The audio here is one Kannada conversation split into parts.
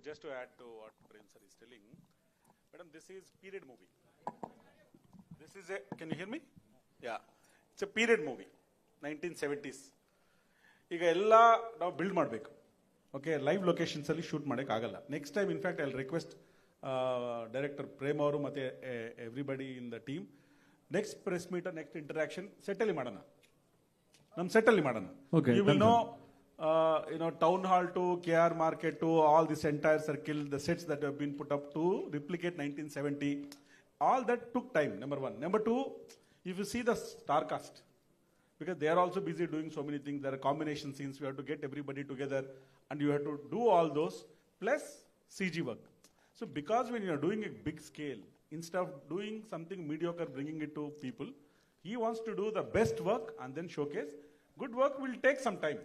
just to add to what Prem sir is telling, madam, this is period movie. This is a, can you hear me? Yeah. It's a period movie, 1970s. ಈಗ ಎಲ್ಲ ನಾವು ಬಿಲ್ಡ್ ಮಾಡಬೇಕು. ಓಕೆ, ಲೈವ್ ಲೊಕೇಶನ್ಸಲ್ಲಿ ಶೂಟ್ ಮಾಡೋಕ್ಕಾಗಲ್ಲ. Next time in fact I request director Prem ಅವರು ಮತ್ತು everybody in the team, next press meet, next interaction ಸೆಟ್ಟಲ್ಲಿ ಮಾಡೋಣ, ನಮ್ಮ ಸೆಟ್ಟಲ್ಲಿ ಮಾಡೋಣ. You will know, town hall to KR market to all this entire circle, the sets that have been put up to replicate 1970, all that took time, number one. Number two, if you see the star cast, because they are also busy doing so many things, there are combination scenes, we have to get everybody together and you have to do all those, plus CG work. So because when you are doing a big scale, instead of doing something mediocre, bringing it to people, he wants to do the best work and then showcase. Good work will take some time.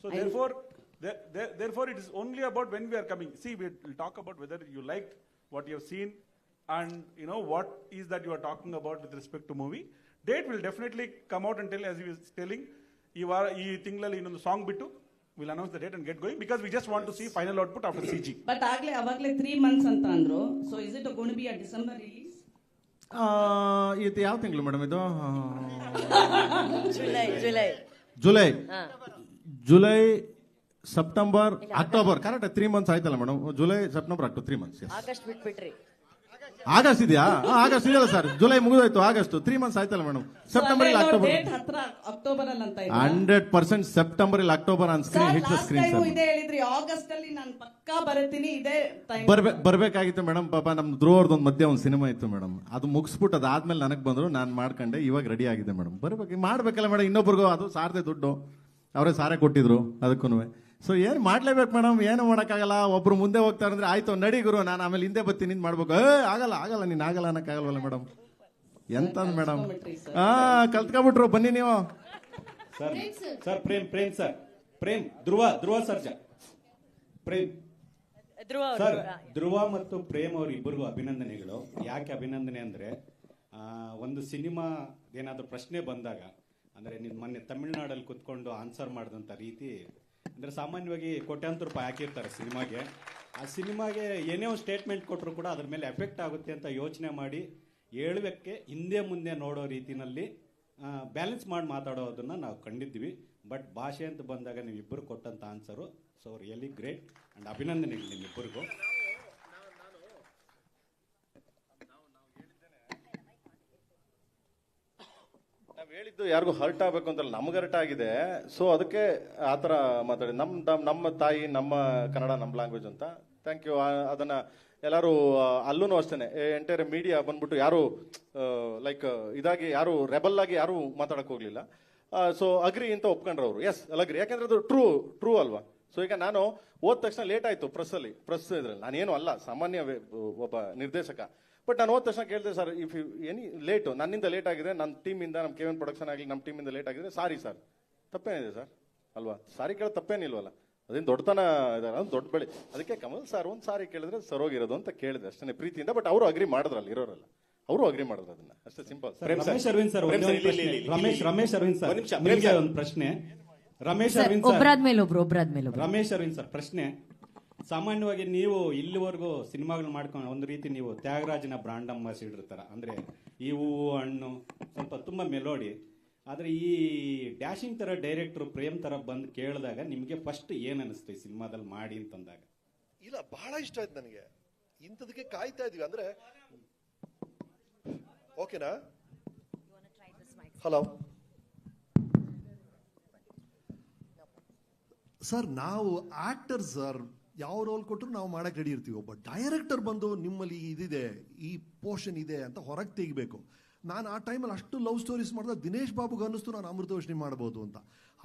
So therefore, it is only about when we are coming. See, we will talk about whether you liked what you have seen, and what is that you are talking about with respect to movie. Date will definitely come out and tell, as he was telling, ee tingalali innondu song bittu we'll announce the date and get going, because we just want to see final output after CG. But avagle 3 months anta andro, so is it going to be a December release? ಇದು ಯಾವ ತಿಂಗಳು ಮೇಡಮ್ ಇದು? July September October, correct 3 months ಆಯ್ತಲ್ಲ madam? July September October 3 months. August ಬಿಟ್ಬಿಟ್ರಿ? ಆಗಸ್ಟ್ ಇದೆಯಾ? ಆಗಸ್ಟ್ ಇದೆಯಲ್ಲ ಸರ್, ಜುಲೈ ಮುಗಿದೋಯ್ತು, ಆಗಸ್ಟ್ 3 months ಆಯ್ತಲ್ಲ ಮೇಡಮ್? ಸೆಪ್ಟೆಂಬರ್ ಇಲ್ಲ ಅಕ್ಟೋಬರ್? ಅಕ್ಟೋಬರ್ ಅಲ್ಲಿ ಅಂತ 100% ಸೆಪ್ಟೆಂಬರ್ ಇಲ್ಲ October on screen, hit the screen sir. ಇದೆ ಹೇಳಿದ್ರಿ ಆಗಸ್ಟ್ ಅಲ್ಲಿ ನಾನು ಪಕ್ಕಾ ಬರ್ತೀನಿ, ಇದೆ ಟೈಮ್ ಬರ್ಬೇಕಾಗಿತ್ತು ಮೇಡಮ್. ಪಾಪ ನಮ್ ಧ್ರುವ ಅವ್ರದ್ದು ಮಧ್ಯೆ ಒಂದು ಸಿನಿಮಾ ಇತ್ತು ಮೇಡಮ್, ಅದು ಮುಗಿಸ್ಬಿಟ್ಟು ಅದಾದ್ಮೇಲೆ ನನಗೆ ಬಂದ್ರು, ನಾನು ಮಾಡ್ಕೊಂಡೆ, ಇವಾಗ ರೆಡಿ ಆಗಿದೆ ಮೇಡಮ್. ಮಾಡ್ಬೇಕಲ್ಲ ಮೇಡಮ್, ಇನ್ನೊಬ್ರಿಗೂ ಅದು ಸಾರದೆ ದುಡ್ಡು, ಅವರೇ ಸಾರೆ ಕೊಟ್ಟಿದ್ರು ಅದಕ್ಕೂ. ಸೊ ಏನ್ ಮಾಡ್ಲೇಬೇಕು ಮೇಡಮ್, ಏನು ಮಾಡೋಕ್ಕಾಗಲ್ಲ. ಒಬ್ರು ಮುಂದೆ ಹೋಗ್ತಾರೆ ಅಂದ್ರೆ ಆಯ್ತು ನಡಿ ಗುರು, ನಾನು ಆಮೇಲೆ ಹಿಂದೆ ಬರ್ತೀನಿ ನಿಂದು ಮಾಡ್ಬೇಕು. ಆಗಲ್ಲ ನೀನ್ ಆಗಲ್ಲ ಅನ್ನಕ್ಕಾಗಲ್ವಲ್ಲ ಮೇಡಮ್? ಎಂತಂದ್ ಮೇಡಮ್, ಕಲ್ತ್ಕೊಬಿಟ್ರು. ಬನ್ನಿ ನೀವು ಸರ್. ಪ್ರೇಮ್ ಧ್ರುವ ಸರ್ಜಾ ಪ್ರೇಮ್ ಸರ್, ಧ್ರುವ ಮತ್ತು ಪ್ರೇಮ್ ಅವ್ರ ಇಬ್ಬರಿಗೂ ಅಭಿನಂದನೆಗಳು. ಯಾಕೆ ಅಭಿನಂದನೆ ಅಂದ್ರೆ, ಒಂದು ಸಿನಿಮಾ ಏನಾದ್ರು ಪ್ರಶ್ನೆ ಬಂದಾಗ, ಅಂದ್ರೆ ನೀನ್ ಮೊನ್ನೆ ತಮಿಳ್ನಾಡಲ್ಲಿ ಕುತ್ಕೊಂಡು ಆನ್ಸರ್ ಮಾಡಿದಂತ ರೀತಿ, ಅಂದ್ರೆ ಸಾಮಾನ್ಯವಾಗಿ ಕೋಟ್ಯಾಂತರ ರೂಪಾಯಿ ಹಾಕಿರ್ತಾರೆ ಸಿನಿಮಾಗೆ. ಆ ಸಿನಿಮಾಗೆ ಏನೇ ಒಂದು ಸ್ಟೇಟ್ಮೆಂಟ್ ಕೊಟ್ಟರು ಕೂಡ ಅದ್ರ ಮೇಲೆ ಎಫೆಕ್ಟ್ ಆಗುತ್ತೆ ಅಂತ ಯೋಚನೆ ಮಾಡಿ ಹೇಳುವಕ್ಕೆ ಹಿಂದೆ ಮುಂದೆ ನೋಡೋ ರೀತಿನಲ್ಲಿ ಬ್ಯಾಲೆನ್ಸ್ ಮಾಡಿ ಮಾತಾಡೋದನ್ನ ನಾವು ಕಂಡಿದ್ವಿ. ಬಟ್ ಭಾಷೆ ಅಂತ ಬಂದಾಗ ನೀವಿಬ್ಬರು ಕೊಟ್ಟಂತ answer, so really great and ಅಭಿನಂದನೆಗಳು ನಿಮ್ಮಿಬ್ಬರಿಗೂ. ಹೇಳಿದ್ದು ಯಾರಿಗೂ ಹರ್ಟ್ ಆಗ್ಬೇಕು ಅಂತಲ್ಲ, ನಮ್ಗೆ ಹರ್ಟ್ ಆಗಿದೆ. ಸೊ ಅದಕ್ಕೆ ಆತರ ಮಾತಾಡಿ, ನಮ್ಮ ತಾಯಿ, ನಮ್ಮ ಕನ್ನಡ, ನಮ್ಮ ಲ್ಯಾಂಗ್ವೇಜ್ ಅಂತ. Thank you. ಅದನ್ನ ಎಲ್ಲರೂ ಅಲ್ಲೂ ಅಷ್ಟೇನೆ, ಎಂಟೈರ್ ಮೀಡಿಯಾ ಬಂದ್ಬಿಟ್ಟು ಯಾರು ಲೈಕ್ ಇದಾಗಿ, ಯಾರು ರೆಬಲ್ ಆಗಿ ಯಾರು ಮಾತಾಡಕ್ ಹೋಗ್ಲಿಲ್ಲ. ಸೊ ಅಗ್ರಿ ಅಂತ ಒಪ್ಕೊಂಡ್ರು ಅವರು. ಎಸ್, ಅಗ್ರಿ, ಯಾಕಂದ್ರೆ ಅದು ಟ್ರೂ ಅಲ್ವಾ? ಸೊ ಈಗ ನಾನು ಹೋದ ತಕ್ಷಣ ಲೇಟ್ ಆಯ್ತು ಪ್ರೆಸ್ ಇದ್ರಲ್ಲಿ, ನಾನೇನು ಅಲ್ಲ, ಸಾಮಾನ್ಯ ಒಬ್ಬ ನಿರ್ದೇಶಕ. ಬಟ್ ನಾನು ಹೋದ ತಕ್ಷಣ ಕೇಳಿದೆ, sir if you any late, ನನ್ನಿಂದ ಲೇಟ್ ಆಗಿದೆ, ನನ್ನ ಟೀಮಿಂದ, ನಮ್ಮ KVN ಪ್ರೊಡಕ್ಷನ್ ಆಗಲಿ ನಮ್ಮ ಟೀಮಿಂದ ಲೇಟ್ ಆಗಿದೆ, ಸಾರಿ ಸರ್. ತಪ್ಪೇನಿದೆ ಸರ್ ಅಲ್ವಾ? ಸಾರಿ ಕೇಳೋದು ತಪ್ಪೇನಿಲ್ವಲ್ಲ? ಅದೇನು ದೊಡ್ಡತನ ಇದೆ, ಅದು ದೊಡ್ಡ ಬೆಳೆ. ಅದಕ್ಕೆ ಕಮಲ್ ಸರ್ ಒಂದು ಸಾರಿ ಕೇಳಿದ್ರೆ ಸರೋಗಿರೋದು ಅಂತ ಕೇಳಿದೆ ಅಷ್ಟೇ ಪ್ರೀತಿಯಿಂದ. ಬಟ್ ಅವರು ಅಗ್ರಿ ಮಾಡಿದ್ರಲ್ಲ, ಇರೋರಲ್ಲ, ಅವರು ಅಗ್ರಿ ಮಾಡಿದ್ರು ಅದನ್ನ, ಅಷ್ಟೇ ಸಿಂಪಲ್. ರಮೇಶ್ ಅರವಿಂದ್ ಸರ್, ಒಂದು ಪ್ರಶ್ನೆ. ರಮೇಶ್ ಅರವಿಂದ್ ಸರ್ ಪ್ರಶ್ನೆ. ಸಾಮಾನ್ಯವಾಗಿ ನೀವು ಇಲ್ಲಿವರೆಗೂ ಸಿನಿಮಾಗಳು ಮಾಡ್ಕೊಂಡು ಒಂದು ರೀತಿ ನೀವು ತ್ಯಾಗರಾಜನ ಬ್ರಾಂಡ್ ಅಂಬಾಸಿಡರ್ ತರ, ಅಂದ್ರೆ ಈ ಹೂವು ಹಣ್ಣು ಸ್ವಲ್ಪ ತುಂಬಾ ಮೆಲೋಡಿ. ಆದ್ರೆ ಈ ಡ್ಯಾಶಿಂಗ್ ತರ ಡೈರೆಕ್ಟರ್ ಪ್ರೇಮ್ ತರ ಬಂದು ಕೇಳಿದಾಗ ನಿಮ್ಗೆ ಫಸ್ಟ್ ಏನ್ ಅನಿಸ್ತು ಈ ಸಿನಿಮಾದಲ್ಲಿ ಮಾಡಿ ಅಂತಂದಾಗ? ಇಲ್ಲ, ಬಹಳ ಇಷ್ಟ ಆಯ್ತು ನನಗೆ. ಇಂಥದಕ್ಕೆ ಕಾಯ್ತಾ ಇದೀವಿ ಅಂದ್ರೆ. ಓಕೆನಾ? ಹಲೋ ಸರ್, ನಾವು ಆಕ್ಟರ್ಸ್ ಸರ್, ಯಾವ ರೋಲ್ ಕೊಟ್ಟರು ನಾವು ಮಾಡಕ್ ರೆಡಿ ಇರ್ತೀವಿ. ಒಬ್ಬ ಡೈರೆಕ್ಟರ್ ಬಂದು ನಿಮ್ಮಲ್ಲಿ ಇದಿದೆ, ಈ ಪೋರ್ಷನ್ ಇದೆ ಅಂತ ಹೊರಗೆ ತೆಗಿಬೇಕು. ನಾನು ಆ ಟೈಮಲ್ಲಿ ಅಷ್ಟು ಲವ್ ಸ್ಟೋರೀಸ್ ಮಾಡಿದಾಗ ದಿನೇಶ್ ಬಾಬುಗೆ ಅನ್ನಿಸ್ತು ನಾನು ಅಮೃತವರ್ಷಿಣಿ ಮಾಡ್ಬೋದು ಅಂತ.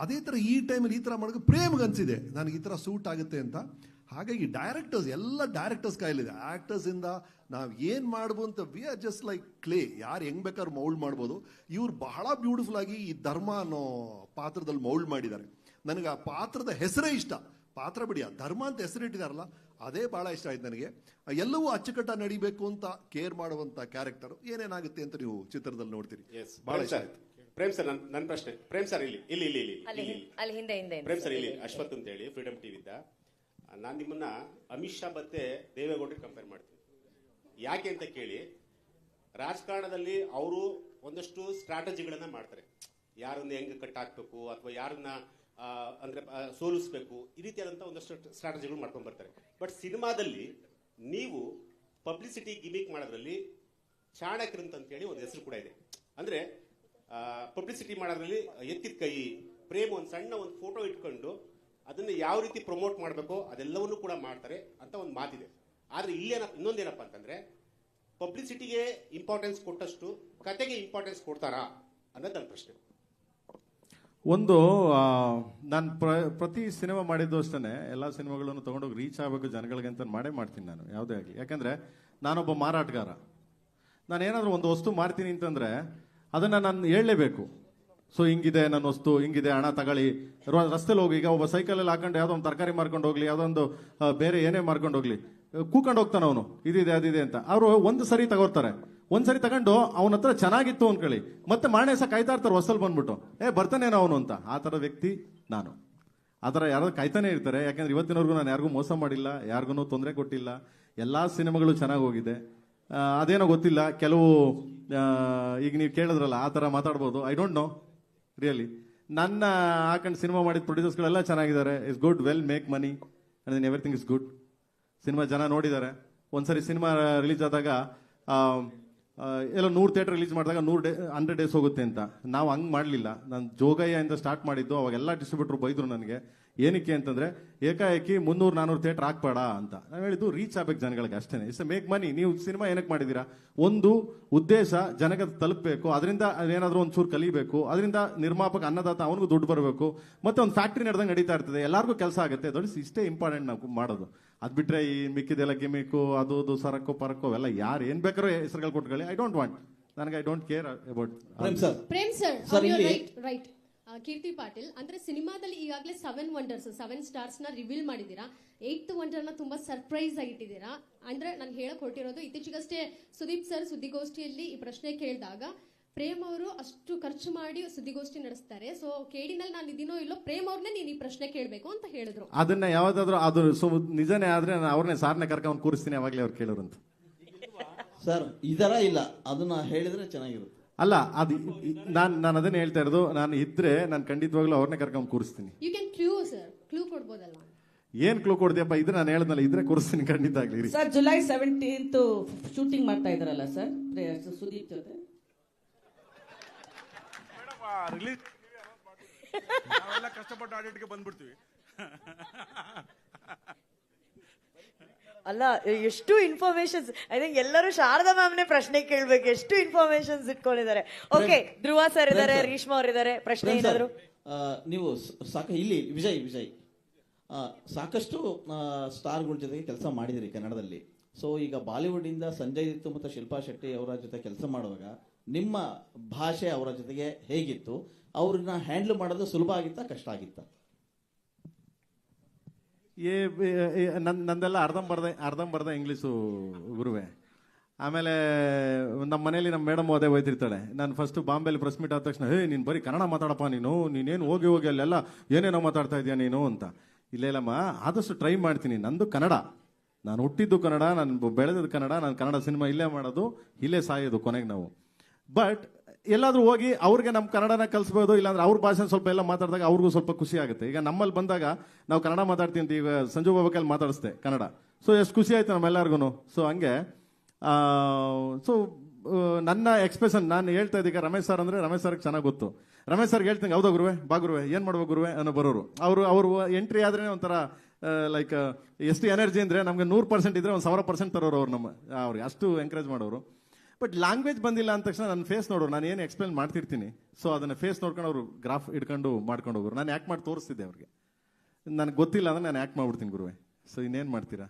ಅದೇ ಥರ ಈ ಟೈಮಲ್ಲಿ ಈ ಥರ ಮಾಡೋಕೆ ಪ್ರೇಮ್ಗೆ ಅನಿಸಿದೆ ನನಗೆ ಈ ಥರ ಸೂಟ್ ಆಗುತ್ತೆ ಅಂತ. ಹಾಗಾಗಿ ಡೈರೆಕ್ಟರ್ಸ್, ಎಲ್ಲ ಡೈರೆಕ್ಟರ್ಸ್ ಕೈಲಿದೆ. ಆಕ್ಟರ್ಸಿಂದ ನಾವು ಏನು ಮಾಡ್ಬೋದು ಅಂತ, we are just like clay, ಯಾರು ಹೆಂಗ್ ಬೇಕಾದ್ರೂ ಮೌಲ್ಡ್ ಮಾಡ್ಬೋದು. ಇವ್ರು ಬಹಳ ಬ್ಯೂಟಿಫುಲ್ ಆಗಿ ಈ ಧರ್ಮ ಅನ್ನೋ ಪಾತ್ರದಲ್ಲಿ ಮೌಲ್ಡ್ ಮಾಡಿದ್ದಾರೆ. ನನಗೆ ಆ ಪಾತ್ರದ ಹೆಸರೇ ಇಷ್ಟ. ಪಾತ್ರ ಬಿಡಿ, ಧರ್ಮ ಅಂತ ಹೆಸರಿಟ್ಟಿದಾರಲ್ಲ, ಅದೇ ಬಹಳ ಇಷ್ಟ ಆಯ್ತು ನನಗೆ. ಎಲ್ಲವೂ ಅಚ್ಚುಕಟ್ಟ ನಡಿಬೇಕು ಅಂತ ಕೇರ್ ಮಾಡುವಂತ ಕ್ಯಾರೆಕ್ಟರ್. ಏನೇನಾಗುತ್ತೆ ಅಂತ ನೀವು ಚಿತ್ರದಲ್ಲಿ ನೋಡ್ತೀರಿ. ಬಹಳ ಇಷ್ಟ ಆಯ್ತು. ಪ್ರೇಮ್ ಸರ್, ನನ್ನ ಪ್ರಶ್ನೆ. ಪ್ರೇಮ್ ಸರ್ ಇಲ್ಲಿ ಅಲ್ಲಿ ಹಿಂದೆ ಪ್ರೇಮ್ ಸರ್ ಇಲ್ಲಿ ಅಶ್ವಥ್ ಅಂತ ಹೇಳಿ ಫ್ರೀಡಮ್ ಟಿವಿದ ನಾನು ನಿಮ್ಮನ್ನ ಅಮಿತ್ ಶಾ ಮತ್ತೆ ದೇವೇಗೌಡರಿಗೆ ಕಂಪೇರ್ ಮಾಡ್ತೀನಿ. ಯಾಕೆ ಅಂತ ಕೇಳಿ, ರಾಜಕಾರಣದಲ್ಲಿ ಅವರು ಒಂದಷ್ಟು ಸ್ಟ್ರಾಟಜಿಗಳನ್ನ ಮಾಡ್ತಾರೆ. ಯಾರನ್ನ ಹೆಂಗೆ ಕಟ್ ಹಾಕ್ಬೇಕು ಅಥವಾ ಯಾರನ್ನ ಅಂದ್ರೆ ಸೋಲಿಸ್ಬೇಕು, ಈ ರೀತಿಯಾದಂಥ ಒಂದಷ್ಟು ಸ್ಟ್ರಾಟಜಿಗಳು ಮಾಡ್ಕೊಂಡು ಬರ್ತಾರೆ. ಬಟ್ ಸಿನಿಮಾದಲ್ಲಿ ನೀವು ಪಬ್ಲಿಸಿಟಿ ಗಿಮಿಕ್ ಮಾಡೋದ್ರಲ್ಲಿ ಚಾಣಕ್ಯರಂತ ಅಂತೇಳಿ ಒಂದು ಹೆಸರು ಕೂಡ ಇದೆ. ಅಂದ್ರೆ ಪಬ್ಲಿಸಿಟಿ ಮಾಡೋದ್ರಲ್ಲಿ ಎತ್ತಿದ ಕೈ, ಪ್ರೇಮ್ ಒಂದು ಸಣ್ಣ ಒಂದು ಫೋಟೋ ಇಟ್ಕೊಂಡು ಅದನ್ನ ಯಾವ ರೀತಿ ಪ್ರಮೋಟ್ ಮಾಡಬೇಕೋ ಅದೆಲ್ಲವನ್ನೂ ಕೂಡ ಮಾಡ್ತಾರೆ ಅಂತ ಒಂದು ಮಾತಿದೆ. ಆದ್ರೆ ಇನ್ನೊಂದೇನಪ್ಪ ಅಂತಂದ್ರೆ, ಪಬ್ಲಿಸಿಟಿಗೆ ಇಂಪಾರ್ಟೆನ್ಸ್ ಕೊಟ್ಟಷ್ಟು ಕತೆಗೆ ಇಂಪಾರ್ಟೆನ್ಸ್ ಕೊಡ್ತಾರಾ ಅನ್ನೋದು ನನ್ನ ಪ್ರಶ್ನೆ. ಒಂದು ನಾನು ಪ್ರತಿ ಸಿನಿಮಾ ಮಾಡಿದ್ದು ಅಷ್ಟೇ, ಎಲ್ಲ ಸಿನಿಮಾಗಳನ್ನು ತೊಗೊಂಡೋಗಿ ರೀಚ್ ಆಗಬೇಕು ಜನಗಳಿಗೆ ಅಂತ ಮಾಡೇ ಮಾಡ್ತೀನಿ ನಾನು, ಯಾವುದೇ ಆಗಲಿ. ಯಾಕಂದರೆ ನಾನೊಬ್ಬ ಮಾರಾಟಗಾರ. ನಾನು ಏನಾದರೂ ಒಂದು ವಸ್ತು ಮಾರ್ತೀನಿ ಅಂತಂದರೆ ಅದನ್ನು ನಾನು ಹೇಳಲೇಬೇಕು. ಸೊ ಹಿಂಗಿದೆ ನನ್ನ ವಸ್ತು, ಹಿಂಗಿದೆ, ಹಣ ತಗೊಳ್ಳಿ. ರಸ್ತೆಲಿ ಹೋಗಿ, ಈಗ ಒಬ್ಬ ಸೈಕಲಲ್ಲಿ ಹಾಕೊಂಡು ಯಾವುದೋ ಒಂದು ತರಕಾರಿ ಮಾರ್ಕೊಂಡು ಹೋಗ್ಲಿ, ಯಾವುದೋ ಒಂದು ಬೇರೆ ಏನೇ ಮಾರ್ಕೊಂಡು ಹೋಗ್ಲಿ, ಕೂಕೊಂಡು ಹೋಗ್ತಾನೆ ಅವನು, ಇದಿದೆ ಅದಿದೆ ಅಂತ. ಅವರು ಒಂದು ಸರಿ ತಗೋತಾರೆ, ಒಂದು ಸರಿ ತಗೊಂಡು ಅವನ ಹತ್ರ ಚೆನ್ನಾಗಿತ್ತು ಅನ್ಕೊಳ್ಳಿ, ಮತ್ತೆ ಮಾರನೇ ಸಹ ಕಾಯ್ತಾ ಇರ್ತಾರೆ ಹೊಸಲ್ ಬಂದ್ಬಿಟ್ಟು, ಬರ್ತಾನೇನೋ ಅವನು ಅಂತ. ಆ ಥರ ವ್ಯಕ್ತಿ ನಾನು. ಆ ಥರ ಯಾರಾದ್ರು ಕಾಯ್ತಾನೆ ಇರ್ತಾರೆ. ಯಾಕೆಂದ್ರೆ ಇವತ್ತಿನವರೆಗೂ ನಾನು ಯಾರಿಗೂ ಮೋಸ ಮಾಡಿಲ್ಲ, ಯಾರಿಗೂ ತೊಂದರೆ ಕೊಟ್ಟಿಲ್ಲ. ಎಲ್ಲ ಸಿನಿಮಾಗಳು ಚೆನ್ನಾಗಿ ಹೋಗಿದೆ. ಅದೇನೋ ಗೊತ್ತಿಲ್ಲ, ಕೆಲವು ಈಗ ನೀವು ಕೇಳಿದ್ರಲ್ಲ ಆ ಥರ ಮಾತಾಡ್ಬೋದು. I don't know really. ನನ್ನ ಹಾಕೊಂಡು ಸಿನಿಮಾ ಮಾಡಿದ ಪ್ರೊಡ್ಯೂಸರ್ಸ್ಗಳೆಲ್ಲ ಚೆನ್ನಾಗಿದ್ದಾರೆ. It's good, well make money and everything is good. Cinema ಜನ ನೋಡಿದ್ದಾರೆ. ಒಂದ್ಸರಿ ಸಿನಿಮಾ ರಿಲೀಸ್ ಆದಾಗ ಎಲ್ಲ 100 ಥಿಯೇಟರ್ ರಿಲೀಸ್ ಮಾಡಿದಾಗ 100 ಡೇಸ್ ಹೋಗುತ್ತೆ ಅಂತ. ನಾವು ಹಂಗೆ ಮಾಡಲಿಲ್ಲ. ನಾನು ಜೋಗಯ್ಯ ಅಂತ ಸ್ಟಾರ್ಟ್ ಮಾಡಿದ್ದು. ಅವಾಗೆಲ್ಲ ಡಿಸ್ಟ್ರಿಬ್ಯೂಟರ್ ಬೈದ್ರು ನನಗೆ. ಏನಕ್ಕೆ ಅಂತಂದ್ರೆ, ಏಕಾಏಕಿ 300-400 ಥಿಯೇಟರ್ ಹಾಕ್ಬೇಡ ಅಂತ. ನಾವು ಹೇಳಿದ್ದು ರೀಚ್ ಆಗ್ಬೇಕು ಜನಗಳಿಗೆ ಅಷ್ಟೇ. It's make money. ನೀವು ಸಿನಿಮಾ ಏನಕ್ಕೆ ಮಾಡಿದ್ದೀರಾ? ಒಂದು ಉದ್ದೇಶ ಜನಕ್ಕೆ ತಲುಪಬೇಕು, ಅದರಿಂದ ಏನಾದರೂ ಒಂಚೂರು ಕಲಿಬೇಕು, ಅದರಿಂದ ನಿರ್ಮಾಪಕ ಅನ್ನದಾತ ಅವನಿಗೂ ದುಡ್ಡು ಬರಬೇಕು, ಮತ್ತೆ ಒಂದು ಫ್ಯಾಕ್ಟ್ರಿ ನಡೆದಂಗೆ ನಡೀತಾ ಇರ್ತದೆ, ಎಲ್ಲರಿಗೂ ಕೆಲಸ ಆಗುತ್ತೆ. ದೊಡ್ಡ ಇಷ್ಟೇ ಇಂಪಾರ್ಟೆಂಟ್ ನಾವು ಮಾಡೋದು. ಅದು ಬಿಟ್ರೆ ಈ ಮಿಕ್ಕಿದೆಲ್ಲ ಗಿಮಿಕ್ಕು, ಅದು ಸರಕು ಪರಕು ಅವೆಲ್ಲ ಯಾರು ಏನ್ ಬೇಕಾದ್ರೂ ಹೆಸರುಗಳು ಕೊಟ್ಕೊಳ್ಳಿ. ಐ ಡೋಂಟ್ ವಾಂಟ್, ನನಗೆ I don't care about. Prem sir, right. Keerthi Patil, ಅಂದ್ರೆ ಸಿನಿಮಾದಲ್ಲಿ ಈಗಾಗಲೇ 7 ವಂಡರ್ಸ್ 7 ಸ್ಟಾರ್ಸ್ ನ ರಿವೀಲ್ ಮಾಡಿದೀರಾ. 8th ವಂಡರ್ ನ ತುಂಬಾ ಸರ್ಪ್ರೈಸ್ ಆಗಿಟ್ಟಿದ್ದೀರಾ. ಅಂದ್ರೆ ನಾನು ಹೇಳಕ್ ಹೊರಟಿರೋದು, ಇತ್ತೀಚೆಗಷ್ಟೇ ಸುದೀಪ್ ಸರ್ ಸುದ್ದಿಗೋಷ್ಠಿಯಲ್ಲಿ ಈ ಪ್ರಶ್ನೆ ಕೇಳಿದಾಗ, ಪ್ರೇಮ್ ಅವರು ಅಷ್ಟು ಖರ್ಚು ಮಾಡಿ ಸುದ್ದಿಗೋಷ್ಠಿ ನಡೆಸ್ತಾರೆ, ಸೊ ಕೇಡಿನಲ್ಲಿ ನಾನು ಇದೀನೋ ಇಲ್ಲೋ, ಪ್ರೇಮ್ ಅವ್ರನ್ನೇ ನೀನು ಈ ಪ್ರಶ್ನೆ ಕೇಳಬೇಕು ಅಂತ ಹೇಳಿದ್ರು. ಅದನ್ನ ಯಾವ್ದಾದ್ರು ಅದು ನಿಜನೇ ಆದ್ರೆ ನಾನು ಅವ್ರನ್ನೇ ಸಾರ್ನೆ ಕರ್ಕೊಂಡು ಕೂರಿಸ್ತೀನಿ, ಅವಾಗಲೇ ಅವ್ರು ಕೇಳೋರು ಅಂತ. ಸರ್ ಇದರ ಇಲ್ಲ, ಅದನ್ನ ಹೇಳಿದ್ರೆ ಚೆನ್ನಾಗಿರುತ್ತೆ. ಅಲ್ಲ, ಅದು ನಾನು ಅದನ್ನೇ ಹೇಳ್ತಾ ಇರೋದು. ನಾನು ಇದ್ರೆ ನಾನು ಖಂಡಿತವಾಗ್ಲೂ ಅವ್ರನ್ನೇ ಕರ್ಕೊಂಡು ಕೂರಿಸ್ತೀನಿ. You can clue sir, clue ಕೊಡ್ಬೋದಲ್ಲ? ಏನ್ ಕ್ಲೂ ಕೊಡ್ತೀಯಪ್ಪ? ಇದ್ರೆ ನಾನು ಹೇಳಿದ್ನಲ್ಲ, ಇದ್ರೆ ಕೂರಿಸ್ತೀನಿ ಖಂಡಿತ ಆಗ್ಲಿ. ಸರ್ ಜುಲೈ 17th ಶೂಟಿಂಗ್ ಮಾಡ್ತಾ ಇದಾರಲ್ಲ ಸರ್ ಸುದೀಪ್ ಜೊತೆ. ರಿಲೀಸ್ ನಾವೆಲ್ಲ ಕಷ್ಟಪಟ್ಟು ಆಡಿಟ್ಗೆ ಬಂದ್ಬಿಡ್ತೀವಿ. ಅಲ್ಲ, ಎಷ್ಟು ಇನ್ಫಾರ್ಮೇಶನ್ಸ್. ಐ ಥಿಂಕ್ ಎಲ್ಲರೂ ಶಾರದಾ ಮ್ಯಾಮ್ನೇ ಪ್ರಶ್ನೆ ಕೇಳ್ಬೇಕು, ಎಷ್ಟು ಇನ್ಫಾರ್ಮೇಶನ್ಸ್ ಇಟ್ಕೊಂಡಿದ್ದಾರೆ. ಓಕೆ, ಧ್ರುವ ಸರ್ ಇದ್ದಾರೆ, ರೇಷ್ಮಾ ಅವ್ರು ಇದ್ದಾರೆ. ಪ್ರಶ್ನೆ ಏನಾದ್ರು? ನೀವು ಇಲ್ಲಿ ವಿಜಯ್ ಸಾಕಷ್ಟು ಸ್ಟಾರ್ಗಳ ಜೊತೆಗೆ ಕೆಲಸ ಮಾಡಿದಿರಿ ಕನ್ನಡದಲ್ಲಿ. ಸೊ ಈಗ ಬಾಲಿವುಡ್ ಇಂದ ಸಂಜಯ್ ದತ್ತು ಮತ್ತು ಶಿಲ್ಪಾ ಶೆಟ್ಟಿ ಅವರ ಜೊತೆ ಕೆಲಸ ಮಾಡುವಾಗ ನಿಮ್ಮ ಭಾಷೆ ಅವರ ಜೊತೆಗೆ ಹೇಗಿತ್ತು? ಅವ್ರನ್ನ ಹ್ಯಾಂಡಲ್ ಮಾಡೋದು ಸುಲಭ ಆಗಿತ್ತಾ, ಕಷ್ಟ ಆಗಿತ್ತಾ? ನಂದೆಲ್ಲ ಅರ್ಧಂಬರ್ಧ ಇಂಗ್ಲೀಷು ಗುರುವೆ. ಆಮೇಲೆ ನಮ್ಮ ಮನೇಲಿ ನಮ್ಮ ಮೇಡಮ್ ಅದೇ ಹೋಯ್ತಿರ್ತಾಳೆ. ನಾನು ಫಸ್ಟ್ ಬಾಂಬೆಲಿ ಪ್ರೆಸ್ ಮೀಟ್ ಆದ ತಕ್ಷಣ, ನೀನು ಬರೀ ಕನ್ನಡ ಮಾತಾಡಪ್ಪ, ನೀನೇನು ಹೋಗಿ ಅಲ್ಲೆಲ್ಲ ಏನೇನೋ ಮಾತಾಡ್ತಾ ಇದೆಯಾ ನೀನು ಅಂತ. ಇಲ್ಲೇಲಮ್ಮ, ಆದಷ್ಟು ಟ್ರೈ ಮಾಡ್ತೀನಿ. ನಂದು ಕನ್ನಡ, ನಾನು ಹುಟ್ಟಿದ್ದು ಕನ್ನಡ, ನಾನು ಬೆಳೆದಿದ್ದು ಕನ್ನಡ, ನಾನು ಕನ್ನಡ ಸಿನಿಮಾ ಇಲ್ಲೇ ಮಾಡೋದು, ಇಲ್ಲೇ ಸಾಯೋದು ಕೊನೆಗೆ ನಾವು. ಬಟ್ ಎಲ್ಲಾದ್ರೂ ಹೋಗಿ ಅವ್ರಿಗೆ ನಮ್ಮ ಕನ್ನಡನ ಕಲಿಸ್ಬೋದು, ಇಲ್ಲಾಂದ್ರೆ ಅವ್ರ ಭಾಷೆ ಸ್ವಲ್ಪ ಎಲ್ಲ ಮಾತಾಡಿದಾಗ ಅವ್ರಿಗೂ ಸ್ವಲ್ಪ ಖುಷಿ ಆಗುತ್ತೆ. ಈಗ ನಮ್ಮಲ್ಲಿ ಬಂದಾಗ ನಾವು ಕನ್ನಡ ಮಾತಾಡ್ತೀವಿ ಅಂತ, ಈಗ ಸಂಜು ಬಾಬಕಲ್ಲಿ ಮಾತಾಡಿಸ್ದೆ ಕನ್ನಡ. ಸೊ ಎಷ್ಟು ಖುಷಿ ಆಯ್ತು ನಮ್ಮೆಲ್ಲರಿಗೂ. ಸೊ ಹಂಗೆ ನನ್ನ ಎಕ್ಸ್ಪ್ರೆಷನ್ ನಾನು ಹೇಳ್ತಾ ಇದ್ದೀಗ ರಮೇಶ್ ಸರ್ ಅಂದ್ರೆ ರಮೇಶ್ ಸರ್ಗೆ ಚೆನ್ನಾಗಿ ಗೊತ್ತು. ರಮೇಶ್ ಸರ್ಗೆ ಹೇಳ್ತೀನಿ, ಹೌದಾ ಗುರುವೆ, ಬಾ ಗುರುವೆ, ಏನ್ ಮಾಡ್ಬೇಕು ಗುರುವೆ ಅನ್ನೋ ಬರೋರು. ಅವ್ರು ಎಂಟ್ರಿ ಆದ್ರೆ ಒಂಥರ ಲೈಕ್ ಎಷ್ಟು ಎನರ್ಜಿ ಅಂದ್ರೆ ನಮ್ಗೆ 100% ಇದ್ರೆ 1000% ತರೋರು ಅವ್ರು. ಅವ್ರಿಗೆ ಅಷ್ಟು ಎಂಕರೇಜ್ ಮಾಡೋರು. ಬಟ್ ಲ್ಯಾಂಗ್ವೇಜ್ ಬಂದಿಲ್ಲ ಅಂದ ತಕ್ಷಣ ನನ್ನ ಫೇಸ್ ನೋಡೋರು, ನಾನು ಏನು ಎಕ್ಸ್ಪ್ಲೇನ್ ಮಾಡ್ತಿರ್ತೀನಿ. ಸೊ ಅದನ್ನ ಫೇಸ್ ನೋಡ್ಕೊಂಡು ಅವರು ಗ್ರಾಫ್ ಇಟ್ಕೊಂಡು ಮಾಡ್ಕೊಂಡು ಹೋಗೋರು. ನಾನು ಯಾಕೆ ಮಾಡಿ ತೋರಿಸ್ತಿದ್ದೆ ಅವ್ರಿಗೆ. ನನಗೆ ಗೊತ್ತಿಲ್ಲ ಅಂದ್ರೆ ನಾನು ಯಾಕೆ ಮಾಡ್ಬಿಡ್ತೀನಿ ಗುರುವೆ. ಸೊ ಇನ್ನೇನು ಮಾಡ್ತೀರಾ?